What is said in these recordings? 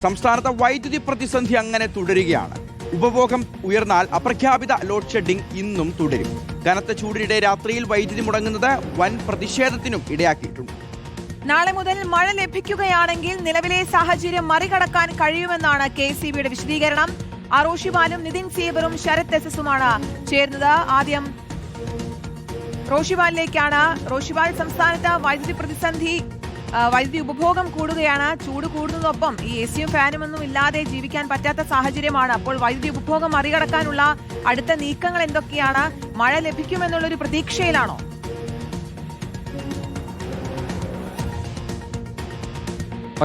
സംസ്ഥാനത്തെ വൈദ്യുതി പ്രതിസന്ധി അങ്ങനെ തുടരുകയാണ്. ഉപഭോഗം ഉയർന്നാൽ അപ്രഖ്യാപിത ലോഡ് ഷെഡിംഗ് ഇന്നും തുടരും. കനത്ത ചൂടിനിടെ രാത്രിയിൽ വൈദ്യുതി മുടങ്ങുന്നത് വൻ പ്രതിഷേധത്തിനും ഇടയാക്കിയിട്ടുണ്ട്. നാളെ മുതൽ മഴ ലഭിക്കുകയാണെങ്കിൽ നിലവിലെ സാഹചര്യം മറികടക്കാൻ കഴിയുമെന്നാണ് KECBയുടെ വിശദീകരണം. റോഷിപാലും നിതിൻ സേവറും ശരത് എസ്എസുമാണ് ചേർന്നത്. ആദ്യം റോഷിപാലിലേക്കാണ്. റോഷിപാൽ, സംസ്ഥാനത്ത് വൈദ്യുതി പ്രതിസന്ധി, വൈദ്യുതി ഉപഭോഗം കൂടുകയാണ്. ചൂട് കൂടുന്നതൊപ്പം ഈ AC-യും ഫാനും ഒന്നും ഇല്ലാതെ ജീവിക്കാൻ പറ്റാത്ത സാഹചര്യമാണ്. അപ്പോൾ വൈദ്യുതി ഉപഭോഗം മറികടക്കാനുള്ള അടുത്ത നീക്കങ്ങൾ എന്തൊക്കെയാണ്? മഴ ലഭിക്കുമെന്നുള്ളൊരു പ്രതീക്ഷയിലാണോ?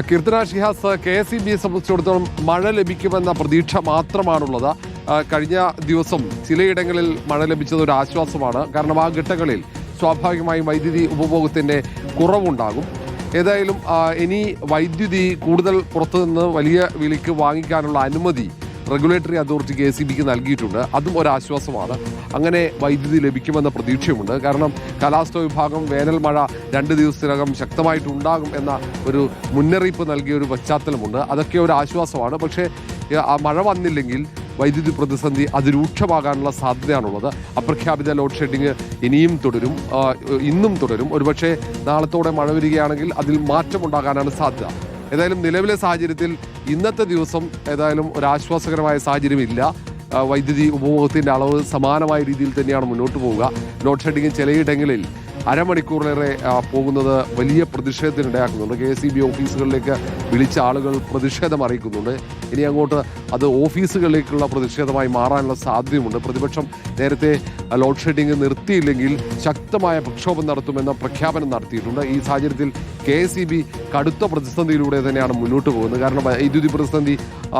കീർത്തന ഷിഹാസ്, KECBയെ സംബന്ധിച്ചിടത്തോളം മഴ ലഭിക്കുമെന്ന പ്രതീക്ഷ മാത്രമാണുള്ളത്. കഴിഞ്ഞ ദിവസം ചിലയിടങ്ങളിൽ മഴ ലഭിച്ചത് ഒരു ആശ്വാസമാണ്. കാരണം ആ ഘട്ടങ്ങളിൽ സ്വാഭാവികമായും വൈദ്യുതി ഉപഭോഗത്തിൻ്റെ കുറവുണ്ടാകും. ഏതായാലും ഇനി വൈദ്യുതി കൂടുതൽ പുറത്തുനിന്ന് വലിയ വിലയ്ക്ക് വാങ്ങിക്കാനുള്ള അനുമതി റെഗുലേറ്ററി അതോറിറ്റി KECBക്ക് നൽകിയിട്ടുണ്ട്. അതും ഒരാശ്വാസമാണ്. അങ്ങനെ വൈദ്യുതി ലഭിക്കുമെന്ന പ്രതീക്ഷയുമുണ്ട്. കാരണം കാലാവസ്ഥാ വിഭാഗം വേനൽ മഴ 2 ദിവസത്തിനകം ശക്തമായിട്ടുണ്ടാകും എന്ന ഒരു മുന്നറിയിപ്പ് നൽകിയ ഒരു പശ്ചാത്തലമുണ്ട്. അതൊക്കെ ഒരു ആശ്വാസമാണ്. പക്ഷേ മഴ വന്നില്ലെങ്കിൽ വൈദ്യുതി പ്രതിസന്ധി അതിരൂക്ഷമാകാനുള്ള സാധ്യതയാണുള്ളത്. അപ്രഖ്യാപിത ലോഡ് ഷെഡിങ് ഇനിയും തുടരും, ഇന്നും തുടരും. ഒരുപക്ഷെ നാളത്തോടെ മഴ വരികയാണെങ്കിൽ അതിൽ മാറ്റമുണ്ടാകാനാണ് സാധ്യത. ഏതായാലും നിലവിലെ സാഹചര്യത്തിൽ ഇന്നത്തെ ദിവസം ഏതായാലും ഒരു ആശ്വാസകരമായ സാഹചര്യമില്ല. വൈദ്യുതി ഉപഭോഗത്തിൻ്റെ അളവ് സമാനമായ രീതിയിൽ തന്നെയാണ് മുന്നോട്ട് പോവുക. ലോഡ് ഷെഡിങ് ചിലയിടങ്ങളിൽ അരമണിക്കൂറിലേറെ പോകുന്നത് വലിയ പ്രതിഷേധത്തിനിടയാക്കുന്നുണ്ട്. KECB ഓഫീസുകളിലേക്ക് വിളിച്ച ആളുകൾ പ്രതിഷേധം അറിയിക്കുന്നുണ്ട്. ഇനി അങ്ങോട്ട് അത് ഓഫീസുകളിലേക്കുള്ള പ്രതിഷേധമായി മാറാനുള്ള സാധ്യതയുമുണ്ട്. പ്രതിപക്ഷം നേരത്തെ ലോഡ് ഷെഡിങ് നിർത്തിയില്ലെങ്കിൽ ശക്തമായ പ്രക്ഷോഭം നടത്തുമെന്ന പ്രഖ്യാപനം നടത്തിയിട്ടുണ്ട്. ഈ സാഹചര്യത്തിൽ KECB കടുത്ത പ്രതിസന്ധിയിലൂടെ തന്നെയാണ് മുന്നോട്ട് പോകുന്നത്. കാരണം വൈദ്യുതി പ്രതിസന്ധി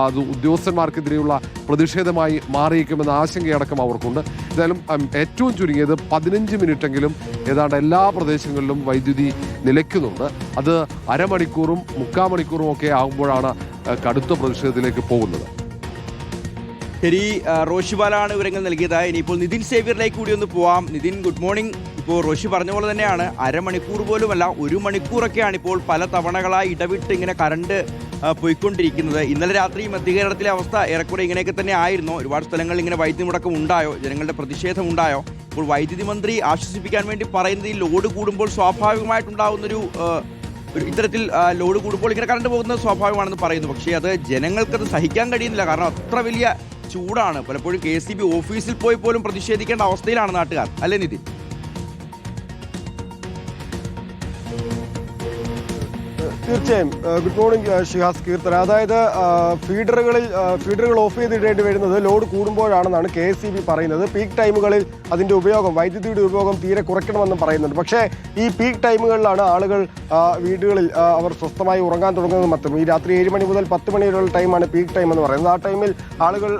അത് ഉദ്യോഗസ്ഥന്മാർക്കെതിരെയുള്ള പ്രതിഷേധമായി മാറിയേക്കുമെന്ന ആശങ്കയടക്കം അവർക്കുണ്ട്. എന്തായാലും ഏറ്റവും ചുരുങ്ങിയത് 15 മിനിറ്റെങ്കിലും ഏതാണ്ട് എല്ലാ പ്രദേശങ്ങളിലും വൈദ്യുതി നിലയ്ക്കുന്നുണ്ട്. അത് അരമണിക്കൂറും 3/4 മണിക്കൂറും ഒക്കെ ആകുമ്പോഴാണ് കടുത്ത പ്രതിഷേധത്തിലേക്ക് പോകുന്നത്. ശരി, റോഷിപാലാണ് വിവരങ്ങൾ നൽകിയത്. ഇനിയിപ്പോൾ നിതിൻ സേവ്യറിലേക്ക് കൂടി ഒന്ന് പോവാം. Nitin, good morning. ഇപ്പോൾ റോഷി പറഞ്ഞ പോലെ തന്നെയാണ്, അരമണിക്കൂർ പോലുമല്ല 1 മണിക്കൂറൊക്കെയാണ് ഇപ്പോൾ പല തവണകളായി ഇടവിട്ട് ഇങ്ങനെ കറണ്ട് പോയിക്കൊണ്ടിരിക്കുന്നത്. ഇന്നലെ രാത്രി മധ്യകേരളത്തിലെ അവസ്ഥ ഏറെക്കുറെ ഇങ്ങനെയൊക്കെ തന്നെ ആയിരുന്നു. ഒരുപാട് സ്ഥലങ്ങളിൽ ഇങ്ങനെ വൈദ്യുതി മുടക്കം ഉണ്ടായോ? ജനങ്ങളുടെ പ്രതിഷേധം ഉണ്ടായോ? ഇപ്പോൾ വൈദ്യുതി മന്ത്രി ആശ്വസിപ്പിക്കാൻ വേണ്ടി പറയുന്നത് ഈ ലോഡ് കൂടുമ്പോൾ സ്വാഭാവികമായിട്ടുണ്ടാകുന്നൊരു ഇത്തരത്തിൽ ലോഡ് കൂടുമ്പോൾ ഇങ്ങനെ കറണ്ട് പോകുന്നത് സ്വാഭാവികമാണെന്ന് പറയുന്നു. പക്ഷേ അത് ജനങ്ങൾക്കത് സഹിക്കാൻ കഴിയുന്നില്ല. കാരണം അത്ര വലിയ ചൂടാണ്. പലപ്പോഴും KECB ഓഫീസിൽ പോയി പോലും പ്രതിഷേധിക്കേണ്ട അവസ്ഥയിലാണ് നാട്ടുകാർ, അല്ലേ നിതിൻ? തീർച്ചയായും. Good morning Shihas, Keerthana. അതായത് ഫീഡറുകൾ ഓഫ് ചെയ്തിടേണ്ടി വരുന്നത് ലോഡ് കൂടുമ്പോഴാണെന്നാണ് KECB പറയുന്നത്. പീക്ക് ടൈമുകളിൽ അതിൻ്റെ ഉപയോഗം, വൈദ്യുതിയുടെ ഉപയോഗം തീരെ കുറയ്ക്കണമെന്നും പറയുന്നുണ്ട്. പക്ഷേ ഈ പീക്ക് ടൈമുകളിലാണ് ആളുകൾ വീടുകളിൽ അവർ സ്വസ്ഥമായി ഉറങ്ങാൻ തുടങ്ങുന്നത് മാത്രം. ഈ രാത്രി 7 മണി മുതൽ 10 മണി വരെയുള്ള ടൈമാണ് പീക്ക് ടൈം എന്ന് പറയുന്നത്. ആ ടൈമിൽ ആളുകൾ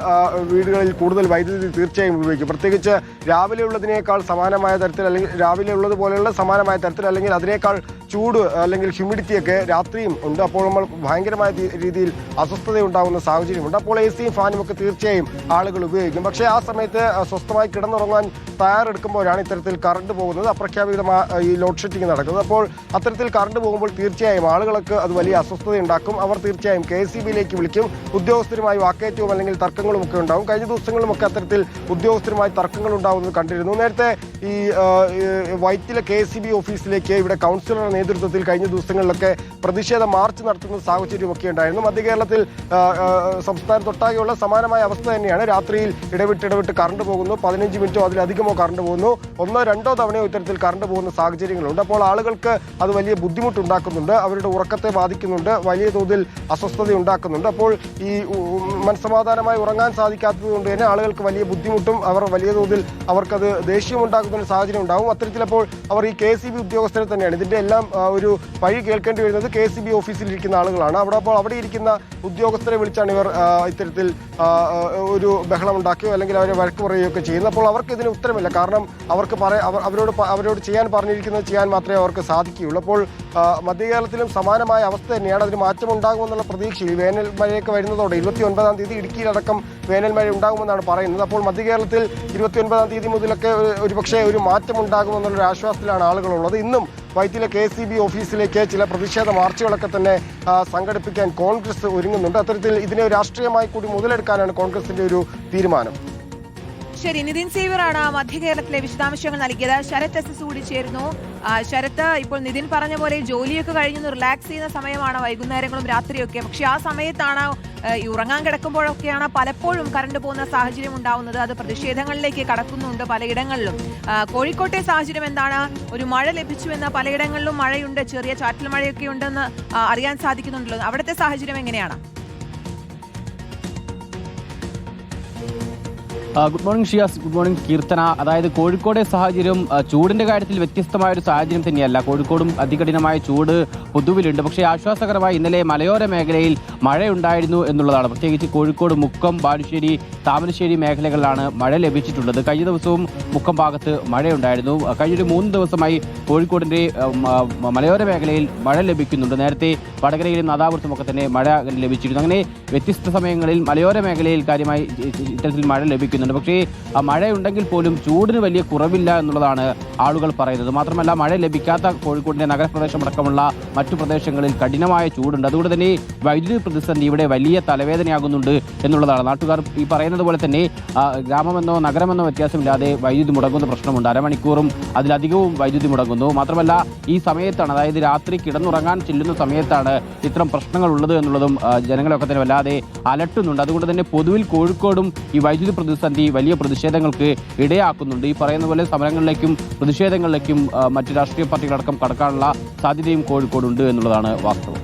വീടുകളിൽ കൂടുതൽ വൈദ്യുതി തീർച്ചയായും ഉപയോഗിക്കും. പ്രത്യേകിച്ച് രാവിലെ ഉള്ളതിനേക്കാൾ സമാനമായ തരത്തിൽ, അല്ലെങ്കിൽ രാവിലെ ഉള്ളതുപോലെയുള്ള സമാനമായ തരത്തിൽ, അല്ലെങ്കിൽ അതിനേക്കാൾ ചൂട് അല്ലെങ്കിൽ ഹ്യൂമിഡിറ്റിയൊക്കെ രാത്രിയും ഉണ്ട്. അപ്പോൾ നമ്മൾ ഭയങ്കരമായ രീതിയിൽ അസ്വസ്ഥത ഉണ്ടാകുന്ന സാഹചര്യമുണ്ട്. അപ്പോൾ AC-യും ഫാനും ഒക്കെ തീർച്ചയായും ആളുകൾ ഉപയോഗിക്കും. പക്ഷേ ആ സമയത്ത് സ്വസ്ഥമായി കിടന്നുറങ്ങാൻ തയ്യാറെടുക്കുമ്പോഴാണ് ഇത്തരത്തിൽ കറണ്ട് പോകുന്നത്, അപ്രഖ്യാപിതമായ ഈ ലോഡ് ഷെഡിങ് നടക്കുന്നത്. അപ്പോൾ അത്തരത്തിൽ കറണ്ട് പോകുമ്പോൾ തീർച്ചയായും ആളുകൾക്ക് അത് വലിയ അസ്വസ്ഥത ഉണ്ടാക്കും. അവർ തീർച്ചയായും KECB-യിലേക്ക് വിളിക്കും. ഉദ്യോഗസ്ഥരുമായി വാക്കേറ്റവും അല്ലെങ്കിൽ തർക്കങ്ങളും ഒക്കെ ഉണ്ടാവും. കഴിഞ്ഞ ദിവസങ്ങളിലുമൊക്കെ അത്തരത്തിൽ ഉദ്യോഗസ്ഥരുമായി തർക്കങ്ങൾ ഉണ്ടാകുന്നത് കണ്ടിരുന്നു. നേരത്തെ ഈ വൈറ്റിലെ KECB ഓഫീസിലേക്ക് ഇവിടെ കൗൺസിലറുടെ നേതൃത്വത്തിൽ കഴിഞ്ഞ ദിവസങ്ങളിലൊക്കെ പ്രതിഷേധ മാർച്ച് നടത്തുന്ന സാഹചര്യമൊക്കെ ഉണ്ടായിരുന്നു. മധ്യകേരളത്തിൽ സംസ്ഥാനത്തൊട്ടാകെയുള്ള സമാനമായ അവസ്ഥ തന്നെയാണ്. രാത്രിയിൽ ഇടവിട്ട് കറണ്ട് പോകുന്നു. 15 മിനിറ്റോ അതിലധികമോ കറണ്ട് പോകുന്നു. 1-2 തവണയോ ഇത്തരത്തിൽ കറണ്ട് പോകുന്ന സാഹചര്യങ്ങളുണ്ട്. അപ്പോൾ ആളുകൾക്ക് അത് വലിയ ബുദ്ധിമുട്ടുണ്ടാക്കുന്നുണ്ട്. അവരുടെ ഉറക്കത്തെ ബാധിക്കുന്നുണ്ട്. വലിയ തോതിൽ അസ്വസ്ഥത ഉണ്ടാക്കുന്നുണ്ട്. അപ്പോൾ ഈ മനസ്സമാധാനമായി ഉറങ്ങാൻ സാധിക്കാത്തത് കൊണ്ട് തന്നെ ആളുകൾക്ക് വലിയ ബുദ്ധിമുട്ടും അവർ വലിയ തോതിൽ അവർക്കത് ദേഷ്യമുണ്ടാക്കുന്ന ഒരു സാഹചര്യം ഉണ്ടാകും. അത്തരത്തിലപ്പോൾ അവർ ഈ KECB ഉദ്യോഗസ്ഥരെ തന്നെയാണ് ഇതിൻ്റെ എല്ലാം ഒരു വഴി കേൾക്കേണ്ടി വരുന്നത്. KECB ഓഫീസിൽ ഇരിക്കുന്ന ആളുകളാണ്. അവിടെ ഇരിക്കുന്ന ഉദ്യോഗസ്ഥരെ വിളിച്ചാണ് ഇവർ ഇത്തരത്തിൽ ഒരു ബഹളമുണ്ടാക്കുകയോ അല്ലെങ്കിൽ അവരെ വഴക്ക് പറയുകയോ ഒക്കെ ചെയ്യുന്നത്. അപ്പോൾ അവർക്ക് ഇതിന് ഉത്തരമില്ല. കാരണം അവർക്ക് അവരോട് ചെയ്യാൻ പറഞ്ഞിരിക്കുന്നത് ചെയ്യാൻ മാത്രമേ അവർക്ക് സാധിക്കുകയുള്ളൂ. അപ്പോൾ മധ്യകേരളത്തിലും സമാനമായ അവസ്ഥ തന്നെയാണ്. അതിന് മാറ്റമുണ്ടാകുമെന്നുള്ള പ്രതീക്ഷയിൽ വേനൽ മഴയൊക്കെ വരുന്നതോടെ 29-ാം തീയതി ഇടുക്കിയിലടക്കം വേനൽ മഴ ഉണ്ടാകുമെന്നാണ് പറയുന്നത്. അപ്പോൾ മധ്യകേരളത്തിൽ 29-ാം തീയതി മുതലൊക്കെ ഒരുപക്ഷെ ഒരു മാറ്റമുണ്ടാകുമെന്നുള്ളൊരു ആശ്വാസത്തിലാണ് ആളുകളുള്ളത്. ഇന്നും വൈത്തിലെ KCB ഓഫീസിലേക്ക് ചില പ്രതിഷേധ മാർച്ചുകളൊക്കെ തന്നെ സംഘടിപ്പിക്കാൻ കോൺഗ്രസ് ഒരുങ്ങുന്നുണ്ട്. അത്തരത്തിൽ ഇതിനെ രാഷ്ട്രീയമായി കൂടി മുതലെടുക്കാനാണ് കോൺഗ്രസിന്റെ ഒരു തീരുമാനം. ശരി, നിതിൻ സേവ്യറാണ് മധ്യ കേരളത്തിലെ വിശദാംശങ്ങൾ നൽകിയത്. ശരത് SS കൂടി ചേരുന്നു. ശരത്ത്, ഇപ്പോൾ നിതിൻ പറഞ്ഞ പോലെ ജോലിയൊക്കെ കഴിഞ്ഞൊന്ന് റിലാക്സ് ചെയ്യുന്ന സമയമാണ് വൈകുന്നേരങ്ങളും രാത്രിയൊക്കെ. പക്ഷെ ആ സമയത്താണ് ഉറങ്ങാൻ കിടക്കുമ്പോഴൊക്കെയാണ് പലപ്പോഴും കറണ്ട് പോകുന്ന സാഹചര്യം ഉണ്ടാവുന്നത്. അത് പ്രതിഷേധങ്ങളിലേക്ക് കടക്കുന്നുണ്ട് പലയിടങ്ങളിലും. കോഴിക്കോട്ടെ സാഹചര്യം എന്താണ്? ഒരു മഴ ലഭിച്ചുവെന്ന് പലയിടങ്ങളിലും മഴയുണ്ട്, ചെറിയ ചാറ്റൽ മഴയൊക്കെ ഉണ്ടെന്ന് അറിയാൻ സാധിക്കുന്നുണ്ടല്ലോ. അവിടുത്തെ സാഹചര്യം എങ്ങനെയാണ്? Good morning Shiyas, good morning Keerthana. അതായത് കോഴിക്കോടെ സാഹചര്യം ചൂടിന്റെ കാര്യത്തിൽ വ്യത്യസ്തമായ ഒരു സാഹചര്യം തന്നെയല്ല. കോഴിക്കോടും അതികഠിനമായ ചൂട് പൊതുവിലുണ്ട്. പക്ഷേ ആശ്വാസകരമായി ഇന്നലെ മലയോര മേഖലയിൽ മഴയുണ്ടായിരുന്നു എന്നുള്ളതാണ്. പ്രത്യേകിച്ച് കോഴിക്കോട് മുക്കം, ബാലുശ്ശേരി, താമരശ്ശേരി മേഖലകളിലാണ് മഴ ലഭിച്ചിട്ടുള്ളത്. കഴിഞ്ഞ ദിവസവും മുക്കം ഭാഗത്ത് മഴയുണ്ടായിരുന്നു. കഴിഞ്ഞൊരു 3 ദിവസമായി കോഴിക്കോടിന്റെ മലയോര മേഖലയിൽ മഴ ലഭിക്കുന്നുണ്ട്. നേരത്തെ വടകരയിലും നാദാപുരത്തുമൊക്കെ തന്നെ മഴ ലഭിച്ചിരുന്നു. അങ്ങനെ വ്യത്യസ്ത സമയങ്ങളിൽ മലയോര മേഖലയിൽ കാര്യമായി ഇത്തരത്തിൽ മഴ ലഭിക്കുന്നു. പക്ഷേ ആ മഴയുണ്ടെങ്കിൽ പോലും ചൂടിന് വലിയ കുറവില്ല എന്നുള്ളതാണ് ആളുകൾ പറയുന്നത്. മാത്രമല്ല, മഴ ലഭിക്കാത്ത കോഴിക്കോടിന്റെ നഗരപ്രദേശം അടക്കമുള്ള മറ്റു പ്രദേശങ്ങളിൽ കഠിനമായ ചൂടുണ്ട്. അതുകൊണ്ട് തന്നെ വൈദ്യുതി പ്രതിസന്ധി ഇവിടെ വലിയ തലവേദനയാകുന്നുണ്ട് എന്നുള്ളതാണ്. നാട്ടുകാർ ഈ പറയുന്നത് പോലെ തന്നെ ഗ്രാമമെന്നോ നഗരമെന്നോ വ്യത്യാസമില്ലാതെ വൈദ്യുതി മുടങ്ങുന്ന പ്രശ്നമുണ്ട്. അരമണിക്കൂറും അതിലധികവും വൈദ്യുതി മുടങ്ങുന്നു. മാത്രമല്ല, ഈ സമയത്താണ്, അതായത് രാത്രി കിടന്നുറങ്ങാൻ ചെല്ലുന്ന സമയത്താണ് ഇത്തരം പ്രശ്നങ്ങൾ ഉള്ളത് എന്നുള്ളതും ജനങ്ങളൊക്കെ തന്നെ വല്ലാതെ അലട്ടുന്നുണ്ട്. അതുകൊണ്ട് തന്നെ പൊതുവിൽ കോഴിക്കോടും ഈ വൈദ്യുതി പ്രതിസന്ധി വലിയ പ്രതിഷേധങ്ങൾക്ക് ഇടയാക്കുന്നുണ്ട്. ഈ പറയുന്ന പോലെ സമരങ്ങളിലേക്കും പ്രതിഷേധങ്ങളിലേക്കും മറ്റ് രാഷ്ട്രീയ പാർട്ടികളടക്കം കടക്കാനുള്ള സാധ്യതയും കോഴിക്കോടുണ്ട് എന്നുള്ളതാണ് വാസ്തവം.